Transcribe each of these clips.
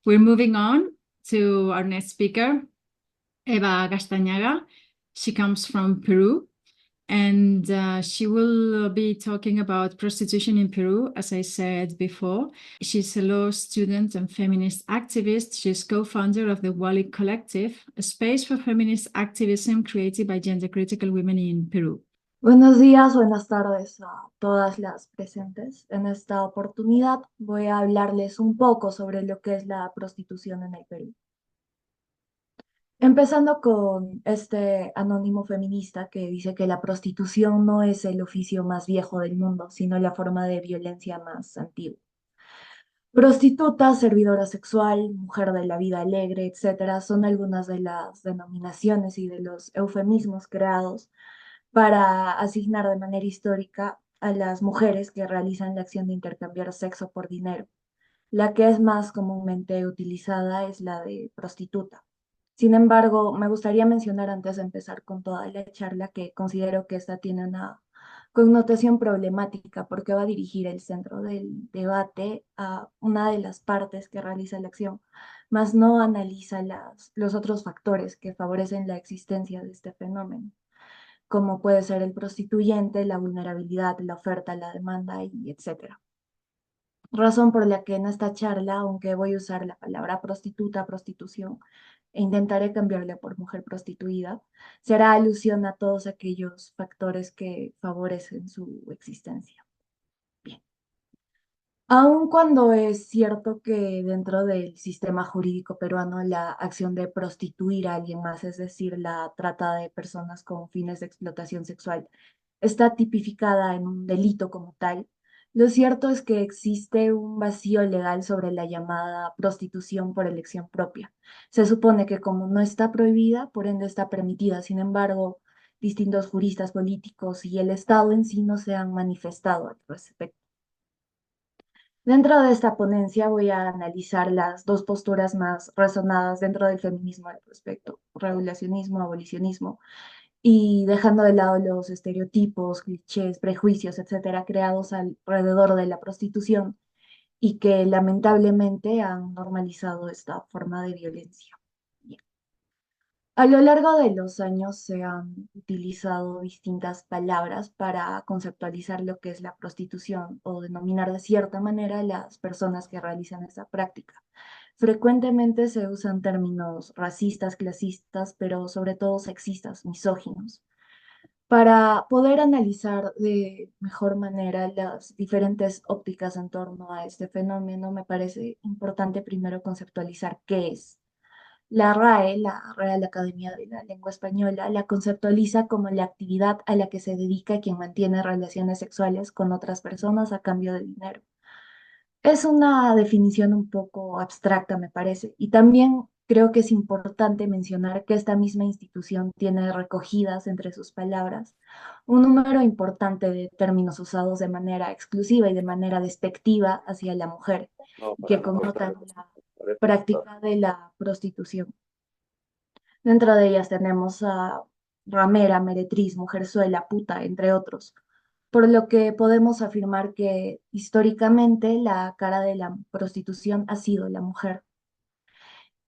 We're moving on to our next speaker, Eva Gastañaga. She comes from Peru, and she will be talking about prostitution in Peru, as I said before. She's a law student and feminist activist. She's co-founder of the Wally Collective, a space for feminist activism created by gender-critical women in Peru. Buenos días, buenas tardes a todas las presentes. En esta oportunidad voy a hablarles un poco sobre lo que es la prostitución en el Perú. Empezando con este anónimo feminista que dice que la prostitución no es el oficio más viejo del mundo, sino la forma de violencia más antigua. Prostituta, servidora sexual, mujer de la vida alegre, etcétera, son algunas de las denominaciones y de los eufemismos creados para asignar de manera histórica a las mujeres que realizan la acción de intercambiar sexo por dinero. La que es más comúnmente utilizada es la de prostituta. Sin embargo, me gustaría mencionar antes de empezar con toda la charla que considero que esta tiene una connotación problemática porque va a dirigir el centro del debate a una de las partes que realiza la acción, mas no analiza los otros factores que favorecen la existencia de este fenómeno, como puede ser el prostituyente, la vulnerabilidad, la oferta, la demanda y etcétera. Razón por la que en esta charla, aunque voy a usar la palabra prostituta, prostitución, e intentaré cambiarla por mujer prostituida, será alusión a todos aquellos factores que favorecen su existencia. Bien. Aun cuando es cierto que dentro del sistema jurídico peruano la acción de prostituir a alguien más, es decir, la trata de personas con fines de explotación sexual, está tipificada en un delito como tal, lo cierto es que existe un vacío legal sobre la llamada prostitución por elección propia. Se supone que como no está prohibida, por ende está permitida. Sin embargo, distintos juristas políticos y el Estado en sí no se han manifestado al respecto. Dentro de esta ponencia voy a analizar las dos posturas más razonadas dentro del feminismo al respecto, regulacionismo, abolicionismo, y dejando de lado los estereotipos, clichés, prejuicios, etcétera, creados alrededor de la prostitución y que lamentablemente han normalizado esta forma de violencia. Bien. A lo largo de los años se han utilizado distintas palabras para conceptualizar lo que es la prostitución o denominar de cierta manera las personas que realizan esta práctica. Frecuentemente se usan términos racistas, clasistas, pero sobre todo sexistas, misóginos. Para poder analizar de mejor manera las diferentes ópticas en torno a este fenómeno, me parece importante primero conceptualizar qué es. La RAE, la Real Academia de la Lengua Española, la conceptualiza como la actividad a la que se dedica quien mantiene relaciones sexuales con otras personas a cambio de dinero. Es una definición un poco abstracta, me parece, y también creo que es importante mencionar que esta misma institución tiene recogidas entre sus palabras un número importante de términos usados de manera exclusiva y de manera despectiva hacia la mujer, No, y para que no connotan cortar. la práctica de la prostitución. Dentro de ellas tenemos a ramera, meretriz, mujerzuela, puta, entre otros, por lo que podemos afirmar que históricamente la cara de la prostitución ha sido la mujer.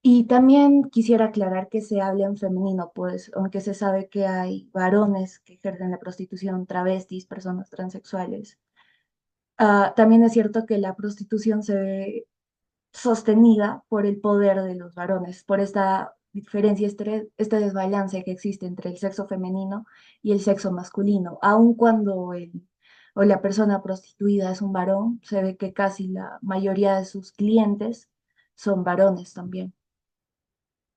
Y también quisiera aclarar que se habla en femenino, pues aunque se sabe que hay varones que ejercen la prostitución, travestis, personas transexuales, también es cierto que la prostitución se ve sostenida por el poder de los varones, por esta diferencia, este desbalance que existe entre el sexo femenino y el sexo masculino. Aun cuando o la persona prostituida es un varón, se ve que casi la mayoría de sus clientes son varones también.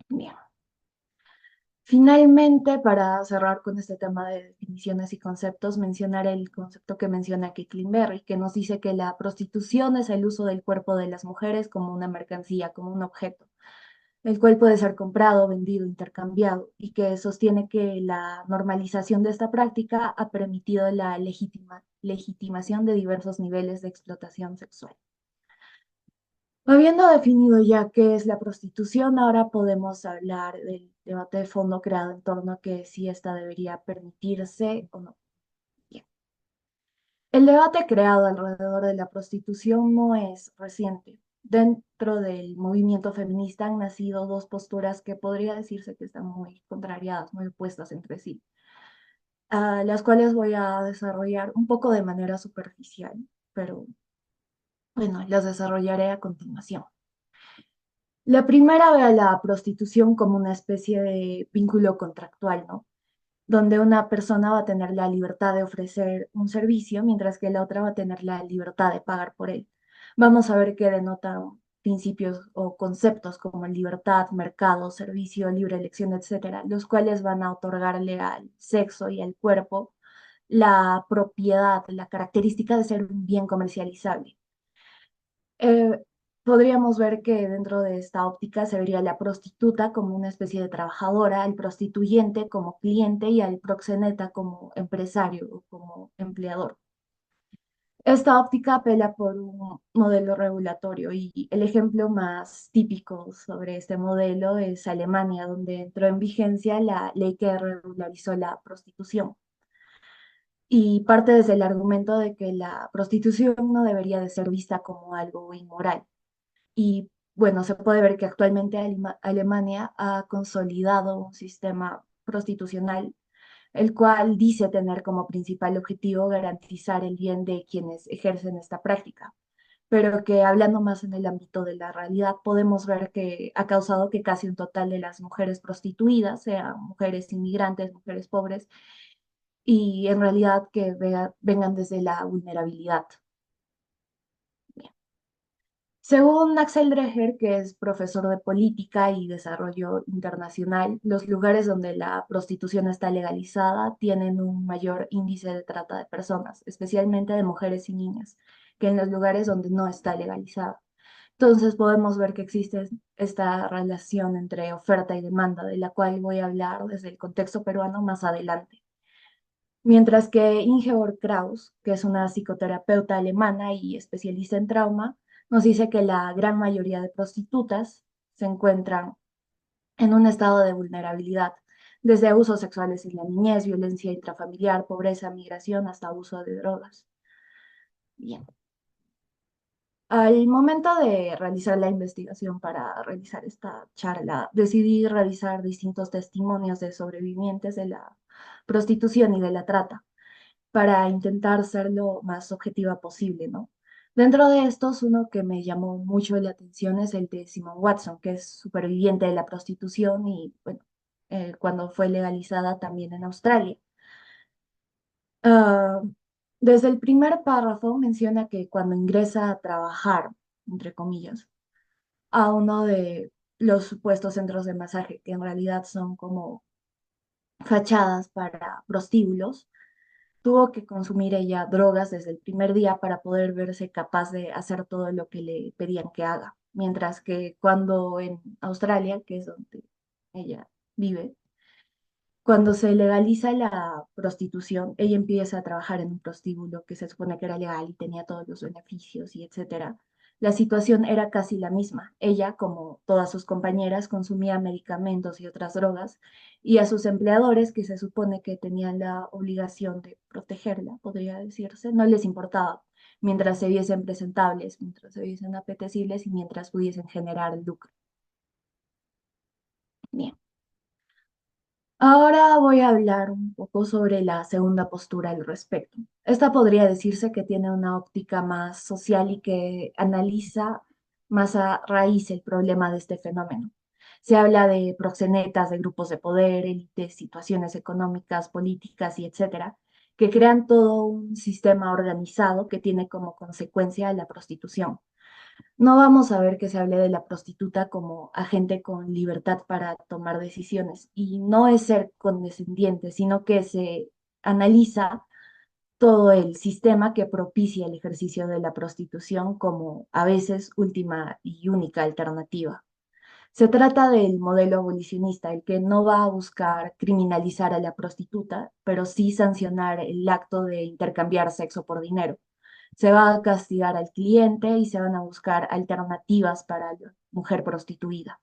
Bien. Finalmente, para cerrar con este tema de definiciones y conceptos, mencionar el concepto que menciona Caitlin Berry, que nos dice que la prostitución es el uso del cuerpo de las mujeres como una mercancía, como un objeto, el cual puede ser comprado, vendido, intercambiado, y que sostiene que la normalización de esta práctica ha permitido la legitimación de diversos niveles de explotación sexual. Habiendo definido ya qué es la prostitución, ahora podemos hablar del debate de fondo creado en torno a que si esta debería permitirse o no. Bien. El debate creado alrededor de la prostitución no es reciente. dentro del movimiento feminista han nacido dos posturas que podría decirse que están muy contrariadas, muy opuestas entre sí, las cuales voy a desarrollar un poco de manera superficial, pero bueno, las desarrollaré a continuación. La primera ve a la prostitución como una especie de vínculo contractual, ¿no? Donde una persona va a tener la libertad de ofrecer un servicio, mientras que la otra va a tener la libertad de pagar por él. Vamos a ver qué denotan principios o conceptos como libertad, mercado, servicio, libre elección, etcétera, los cuales van a otorgarle al sexo y al cuerpo la propiedad, la característica de ser un bien comercializable. Eh, Podríamos ver que dentro de esta óptica se vería la prostituta como una especie de trabajadora, al prostituyente como cliente y al proxeneta como empresario o como empleador. Esta óptica apela por un modelo regulatorio y el ejemplo más típico sobre este modelo es Alemania, donde entró en vigencia la ley que regularizó la prostitución. Y parte desde el argumento de que la prostitución no debería de ser vista como algo inmoral. Y bueno, se puede ver que actualmente Alemania ha consolidado un sistema prostitucional, el cual dice tener como principal objetivo garantizar el bien de quienes ejercen esta práctica, pero que hablando más en el ámbito de la realidad, podemos ver que ha causado que casi un total de las mujeres prostituidas sean mujeres inmigrantes, mujeres pobres, y en realidad que vengan desde la vulnerabilidad. Según Axel Dreher, que es profesor de política y desarrollo internacional, los lugares donde la prostitución está legalizada tienen un mayor índice de trata de personas, especialmente de mujeres y niñas, que en los lugares donde no está legalizada. Entonces podemos ver que existe esta relación entre oferta y demanda, de la cual voy a hablar desde el contexto peruano más adelante. Mientras que Ingeborg Kraus, que es una psicoterapeuta alemana y especialista en trauma, nos dice que la gran mayoría de prostitutas se encuentran en un estado de vulnerabilidad, desde abusos sexuales en la niñez, violencia intrafamiliar, pobreza, migración, hasta abuso de drogas. Bien. Al momento de realizar la investigación para realizar esta charla, decidí revisar distintos testimonios de sobrevivientes de la prostitución y de la trata para intentar ser lo más objetiva posible, ¿no? Dentro de estos, uno que me llamó mucho la atención es el de Simone Watson, que es superviviente de la prostitución y, bueno, cuando fue legalizada también en Australia. Ah, Desde el primer párrafo menciona que cuando ingresa a trabajar, entre comillas, a uno de los supuestos centros de masaje, que en realidad son como fachadas para prostíbulos, tuvo que consumir ella drogas desde el primer día para poder verse capaz de hacer todo lo que le pedían que haga. Mientras que cuando en Australia, que es donde ella vive, cuando se legaliza la prostitución, ella empieza a trabajar en un prostíbulo que se supone que era legal y tenía todos los beneficios y etcétera. La situación era casi la misma. Ella, como todas sus compañeras, consumía medicamentos y otras drogas, y a sus empleadores, que se supone que tenían la obligación de protegerla, podría decirse, no les importaba, mientras se viesen presentables, mientras se viesen apetecibles y mientras pudiesen generar lucro. Bien. Ahora voy a hablar un poco sobre la segunda postura al respecto. Esta podría decirse que tiene una óptica más social y que analiza más a raíz el problema de este fenómeno. Se habla de proxenetas, de grupos de poder, élites, situaciones económicas, políticas y etcétera, que crean todo un sistema organizado que tiene como consecuencia la prostitución. No vamos a ver que se hable de la prostituta como agente con libertad para tomar decisiones. Y no es ser condescendiente, sino que se analiza todo el sistema que propicia el ejercicio de la prostitución como a veces última y única alternativa. Se trata del modelo abolicionista, el que no va a buscar criminalizar a la prostituta, pero sí sancionar el acto de intercambiar sexo por dinero. Se va a castigar al cliente y se van a buscar alternativas para la mujer prostituida.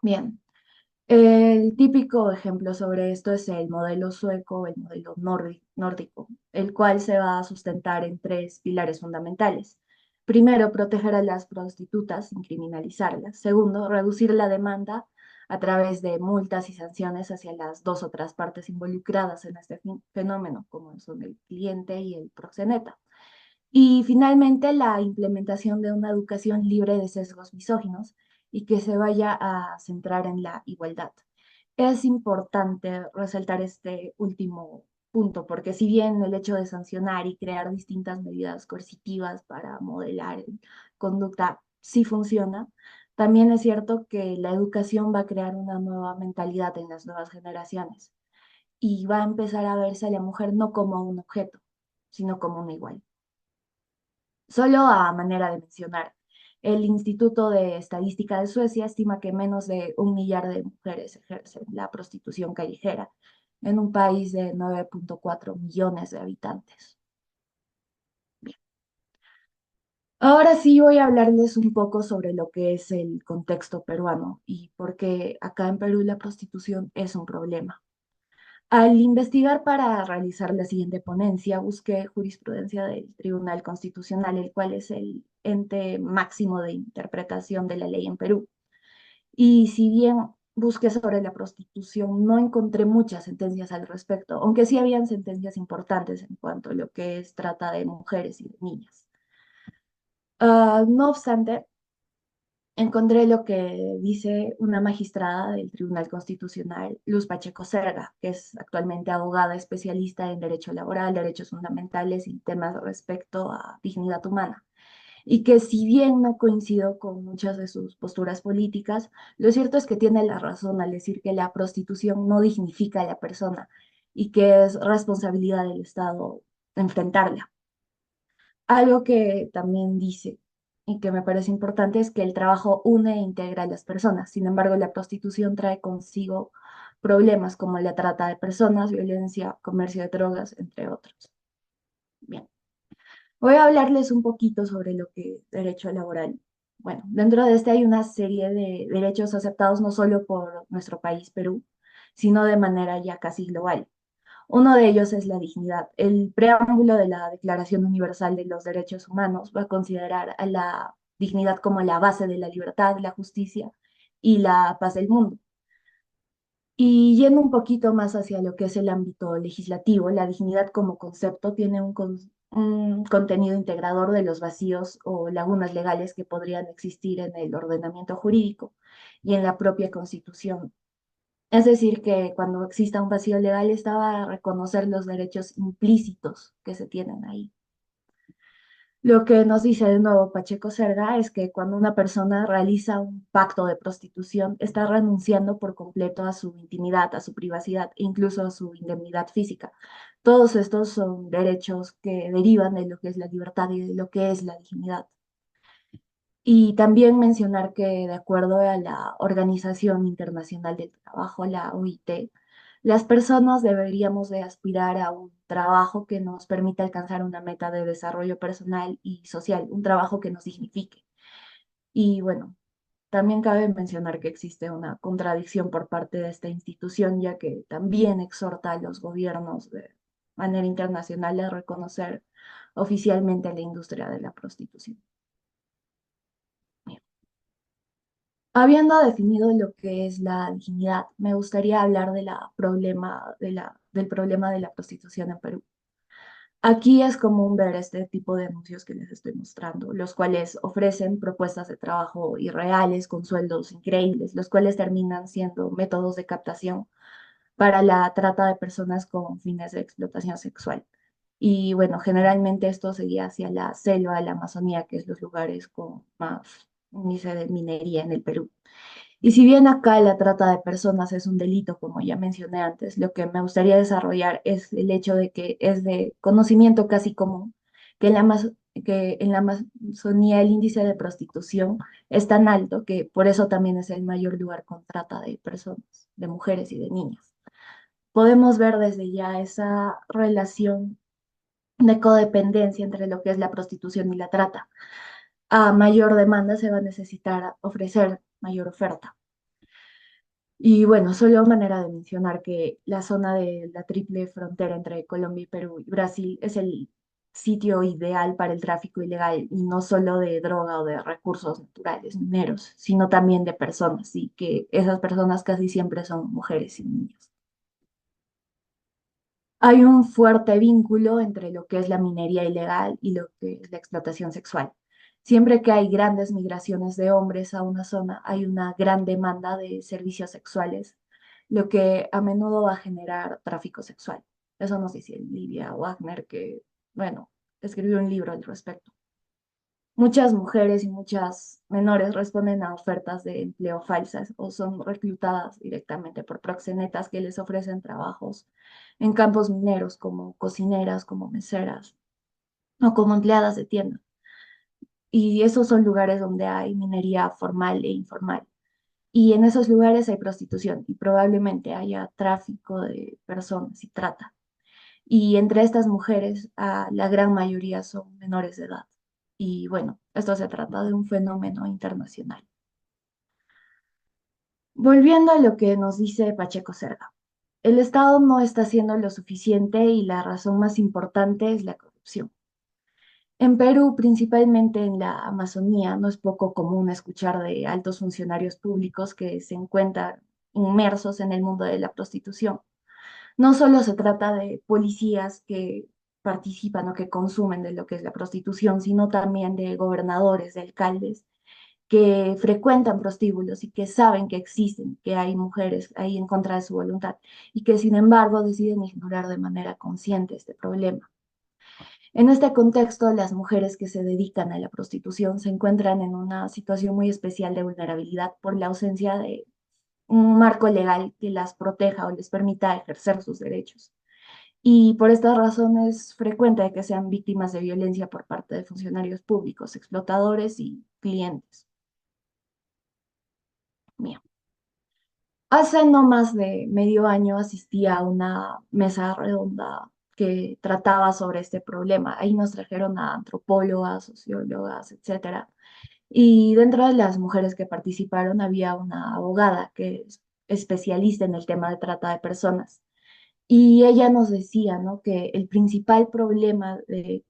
Bien, el típico ejemplo sobre esto es el modelo sueco, el modelo nórdico, el cual se va a sustentar en tres pilares fundamentales. Primero, proteger a las prostitutas sin criminalizarlas. Segundo, reducir la demanda a través de multas y sanciones hacia las dos otras partes involucradas en este fenómeno, como son el cliente y el proxeneta. Y finalmente, la implementación de una educación libre de sesgos misóginos y que se vaya a centrar en la igualdad. Es importante resaltar este último punto, porque si bien el hecho de sancionar y crear distintas medidas coercitivas para modelar conducta sí funciona, también es cierto que la educación va a crear una nueva mentalidad en las nuevas generaciones y va a empezar a verse a la mujer no como un objeto, sino como una igual. Solo a manera de mencionar, el Instituto de Estadística de Suecia estima que menos de 1 millar de mujeres ejercen la prostitución callejera en un país de 9,4 millones de habitantes. Bien. Ahora sí voy a hablarles un poco sobre lo que es el contexto peruano y por qué acá en Perú la prostitución es un problema. Al investigar para realizar la siguiente ponencia, busqué jurisprudencia del Tribunal Constitucional, el cual es el ente máximo de interpretación de la ley en Perú. Y si bien busqué sobre la prostitución, no encontré muchas sentencias al respecto, aunque sí habían sentencias importantes en cuanto a lo que es trata de mujeres y de niñas. No obstante, encontré lo que dice una magistrada del Tribunal Constitucional, Luz Pacheco Cerda, que es actualmente abogada especialista en derecho laboral, derechos fundamentales y temas respecto a dignidad humana. Y que si bien no coincido con muchas de sus posturas políticas, lo cierto es que tiene la razón al decir que la prostitución no dignifica a la persona y que es responsabilidad del Estado enfrentarla. Algo que también dice y que me parece importante es que el trabajo une e integra a las personas. Sin embargo, la prostitución trae consigo problemas como la trata de personas, violencia, comercio de drogas, entre otros. Bien, voy a hablarles un poquito sobre lo que es derecho laboral. Bueno, dentro de este hay una serie de derechos aceptados no solo por nuestro país, Perú, sino de manera ya casi global. Uno de ellos es la dignidad. El preámbulo de la Declaración Universal de los Derechos Humanos va a considerar a la dignidad como la base de la libertad, la justicia y la paz del mundo. Y yendo un poquito más hacia lo que es el ámbito legislativo, la dignidad como concepto tiene un contenido integrador de los vacíos o lagunas legales que podrían existir en el ordenamiento jurídico y en la propia Constitución. Es decir, que cuando exista un vacío legal, estaba a reconocer los derechos implícitos que se tienen ahí. Lo que nos dice de nuevo Pacheco Cerda es que cuando una persona realiza un pacto de prostitución, está renunciando por completo a su intimidad, a su privacidad e incluso a su indemnidad física. Todos estos son derechos que derivan de lo que es la libertad y de lo que es la dignidad. Y también mencionar que de acuerdo a la Organización Internacional del Trabajo, la OIT, las personas deberíamos de aspirar a un trabajo que nos permita alcanzar una meta de desarrollo personal y social, un trabajo que nos dignifique. Y bueno, también cabe mencionar que existe una contradicción por parte de esta institución, ya que también exhorta a los gobiernos de manera internacional a reconocer oficialmente a la industria de la prostitución. Habiendo definido lo que es la dignidad, me gustaría hablar del problema de la prostitución en Perú. Aquí es común ver este tipo de anuncios que les estoy mostrando, los cuales ofrecen propuestas de trabajo irreales con sueldos increíbles, los cuales terminan siendo métodos de captación para la trata de personas con fines de explotación sexual. Y bueno, generalmente esto se guía hacia la selva, la Amazonía, que es los lugares con más índice de minería en el Perú. Y si bien acá la trata de personas es un delito, como ya mencioné antes, lo que me gustaría desarrollar es el hecho de que es de conocimiento casi común que en la Amazonía el índice de prostitución es tan alto que por eso también es el mayor lugar con trata de personas, de mujeres y de niñas. Podemos ver desde ya esa relación de codependencia entre lo que es la prostitución y la trata. A mayor demanda se va a necesitar ofrecer mayor oferta. Y bueno, solo manera de mencionar que la zona de la triple frontera entre Colombia y Perú y Brasil es el sitio ideal para el tráfico ilegal y no solo de droga o de recursos naturales, mineros, sino también de personas y que esas personas casi siempre son mujeres y niños. Hay un fuerte vínculo entre lo que es la minería ilegal y lo que es la explotación sexual. Siempre que hay grandes migraciones de hombres a una zona, hay una gran demanda de servicios sexuales, lo que a menudo va a generar tráfico sexual. Eso nos dice Livia Wagner, que, bueno, escribió un libro al respecto. Muchas mujeres y muchas menores responden a ofertas de empleo falsas o son reclutadas directamente por proxenetas que les ofrecen trabajos en campos mineros como cocineras, como meseras o como empleadas de tienda. Y esos son lugares donde hay minería formal e informal. Y en esos lugares hay prostitución y probablemente haya tráfico de personas y trata. Y entre estas mujeres, la gran mayoría son menores de edad. Y bueno, esto se trata de un fenómeno internacional. Volviendo a lo que nos dice Pacheco Cerda, el Estado no está haciendo lo suficiente y la razón más importante es la corrupción. En Perú, principalmente en la Amazonía, no es poco común escuchar de altos funcionarios públicos que se encuentran inmersos en el mundo de la prostitución. No solo se trata de policías que participan o que consumen de lo que es la prostitución, sino también de gobernadores, de alcaldes que frecuentan prostíbulos y que saben que existen, que hay mujeres ahí en contra de su voluntad y que sin embargo deciden ignorar de manera consciente este problema. En este contexto, las mujeres que se dedican a la prostitución se encuentran en una situación muy especial de vulnerabilidad por la ausencia de un marco legal que las proteja o les permita ejercer sus derechos. Y por estas razones es frecuente que sean víctimas de violencia por parte de funcionarios públicos, explotadores y clientes. Bien. Hace no más de medio año asistí a una mesa redonda que trataba sobre este problema. Ahí nos trajeron a antropólogas, sociólogas, etcétera. Y dentro de las mujeres que participaron había una abogada que es especialista en el tema de trata de personas. Y ella nos decía, ¿no? Que el principal problema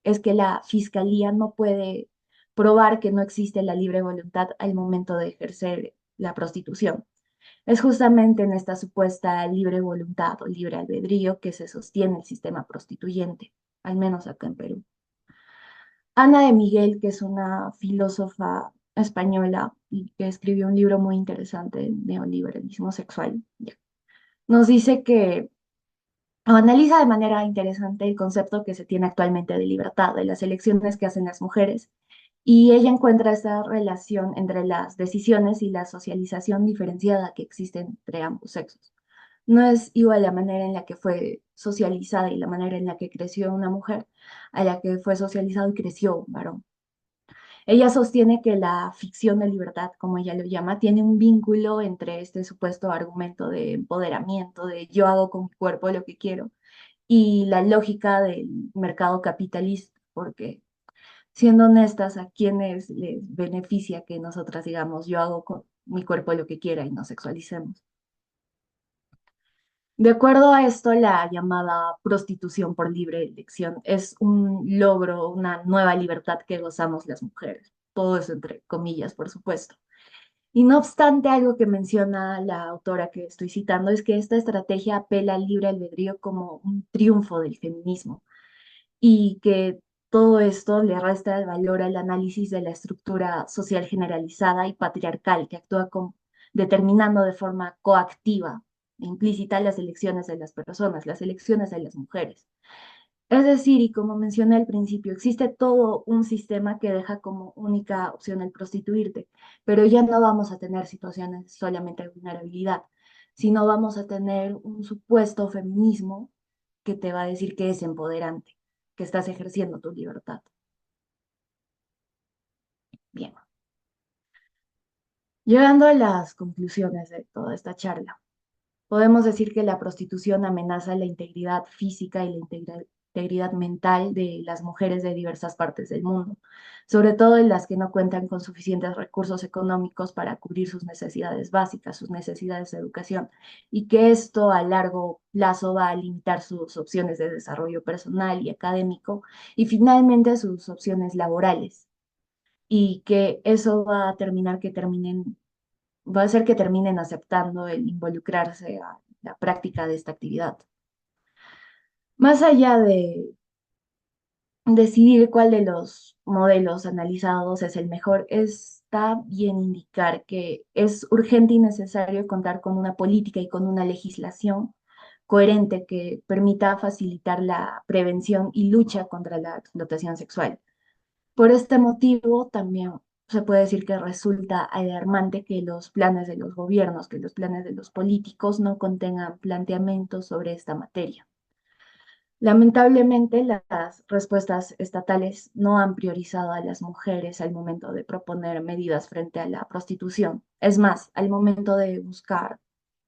es que la fiscalía no puede probar que no existe la libre voluntad al momento de ejercer la prostitución. Es justamente en esta supuesta libre voluntad o libre albedrío que se sostiene el sistema prostituyente, al menos acá en Perú. Ana de Miguel, que es una filósofa española y que escribió un libro muy interesante, Neoliberalismo Sexual, nos dice que o analiza de manera interesante el concepto que se tiene actualmente de libertad, de las elecciones que hacen las mujeres, y ella encuentra esa relación entre las decisiones y la socialización diferenciada que existe entre ambos sexos. No es igual la manera en la que fue socializada y la manera en la que creció una mujer a la que fue socializado y creció un varón. Ella sostiene que la ficción de libertad, como ella lo llama, tiene un vínculo entre este supuesto argumento de empoderamiento, de yo hago con mi cuerpo lo que quiero, y la lógica del mercado capitalista, porque siendo honestas, ¿a quienes les beneficia que nosotras digamos yo hago con mi cuerpo lo que quiera y nos sexualicemos? De acuerdo a esto, la llamada prostitución por libre elección es un logro, una nueva libertad que gozamos las mujeres. Todo eso entre comillas, por supuesto. Y no obstante, algo que menciona la autora que estoy citando es que esta estrategia apela al libre albedrío como un triunfo del feminismo y que todo esto le resta el valor al análisis de la estructura social generalizada y patriarcal que actúa determinando de forma coactiva e implícita las elecciones de las personas, las elecciones de las mujeres. Es decir, y como mencioné al principio, existe todo un sistema que deja como única opción el prostituirte, pero ya no vamos a tener situaciones solamente de vulnerabilidad, sino vamos a tener un supuesto feminismo que te va a decir que es empoderante, que estás ejerciendo tu libertad. Bien, llegando a las conclusiones de toda esta charla, podemos decir que la prostitución amenaza la integridad física y la integridad mental de las mujeres de diversas partes del mundo, sobre todo en las que no cuentan con suficientes recursos económicos para cubrir sus necesidades básicas, sus necesidades de educación, y que esto a largo plazo va a limitar sus opciones de desarrollo personal y académico y finalmente sus opciones laborales, y que eso va a hacer que terminen aceptando el involucrarse a la práctica de esta actividad. Más allá de decidir cuál de los modelos analizados es el mejor, está bien indicar que es urgente y necesario contar con una política y con una legislación coherente que permita facilitar la prevención y lucha contra la explotación sexual. Por este motivo, también se puede decir que resulta alarmante que los planes de los gobiernos, que los planes de los políticos no contengan planteamientos sobre esta materia. Lamentablemente, las respuestas estatales no han priorizado a las mujeres al momento de proponer medidas frente a la prostitución. Es más, al momento de buscar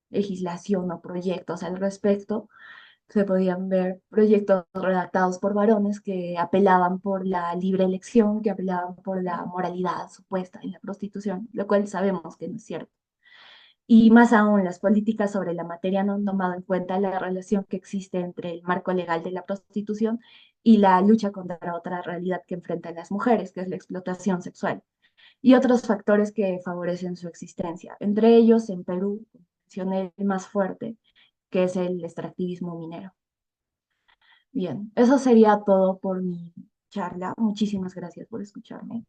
legislación o proyectos al respecto, se podían ver proyectos redactados por varones que apelaban por la libre elección, que apelaban por la moralidad supuesta en la prostitución, lo cual sabemos que no es cierto. Y más aún, las políticas sobre la materia no han tomado en cuenta la relación que existe entre el marco legal de la prostitución y la lucha contra otra realidad que enfrentan las mujeres, que es la explotación sexual, y otros factores que favorecen su existencia. Entre ellos, en Perú, mencioné el más fuerte, que es el extractivismo minero. Bien, eso sería todo por mi charla. Muchísimas gracias por escucharme.